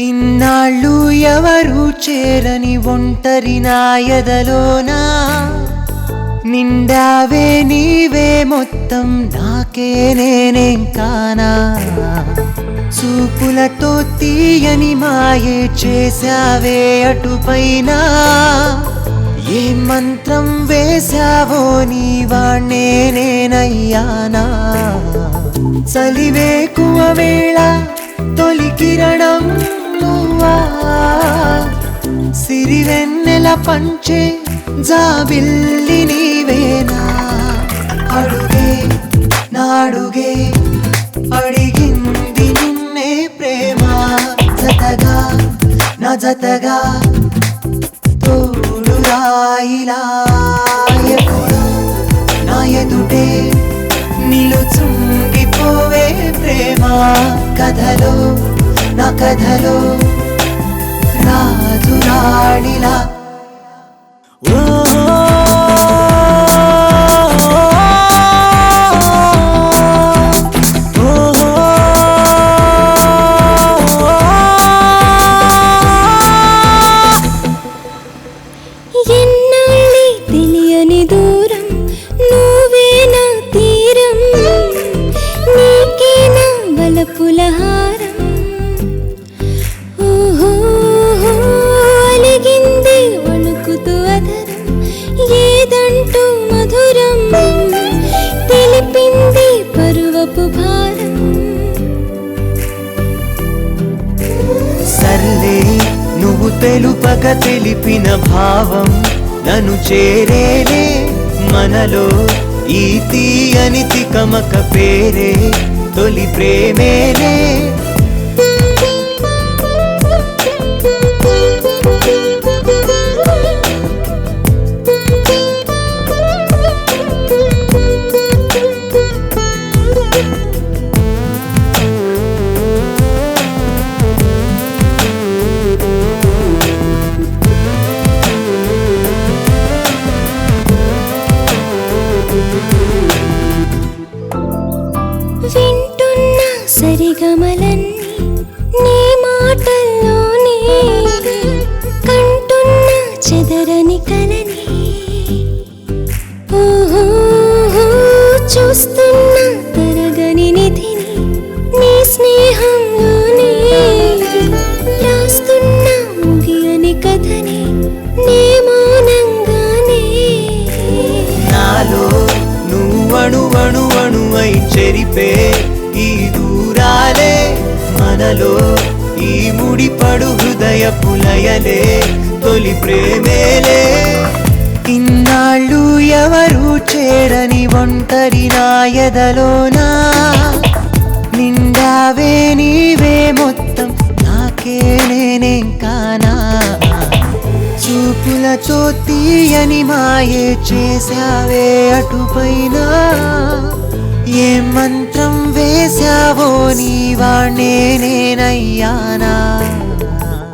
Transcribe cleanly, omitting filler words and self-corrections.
ఇన్నాళ్ళు ఎవరు చేరని ఒంటరి నా ఎదలోనా నిండావే నీవే మొత్తం నాకే నేనేం కానా చూపులతో తీయని మాయే చేసావే అటుపైన ఏ మంత్రం వేసావో నీవాణ్ణే నేనయ్యానా చలివేకువ వేళ తొలి కిరణం నువ్వా సిరివెన్నెల పంచే జాబిల్లి నీవేనా అడుగే నాడుగే అడిగింది నిన్నే ప్రేమ జతగా నా జతగా తోడు రాయిలా ఎప్పుడు నా ఎదుటే నిలుచుండిపోవే ప్రేమ కథలో నా కథలో రాజు రాణిలా ఎన్నాళ్ళే తెలియని దూరం నువ్వే నా తీరం నీకే నా వలపుల హారం అలిగింది వణుకుతూ అధరం ఏదంటూ మధురం తెలిపింది పరువపు భారం సర్లే నువ్వు తెలుపక తెలిపిన భావం నన్ను చేరేలే మనలో ఈ తీయని తికమక పేరే తొలి ప్రేమేలే వింటున్న సరిగమలన్నీ నీ మాటల్లోనే కంటున్న చెదరని కలని చూస్తున్న తరగని నిధిని నీ స్నేహంలోనే రాస్తున్న ముగియని కథని నీ మౌనంగానే నాలో నువ్వణువణువణువై చెరిపే ఈ దూరాలే మనలో ఈ ముడిపడు హృదయ పులయలే తొలి ప్రేమేలే ఇన్నాళ్ళు ఎవరు చేరని ఒంటరి నా ఎదలోనా నిండావే నీవే మొత్తం నాకే నేనేం కానా చూపులతో తీయని మాయే చేసావే అటుపైన ఏ మంత్రం వేసావో నీవాణ్ణే నేనయ్యానా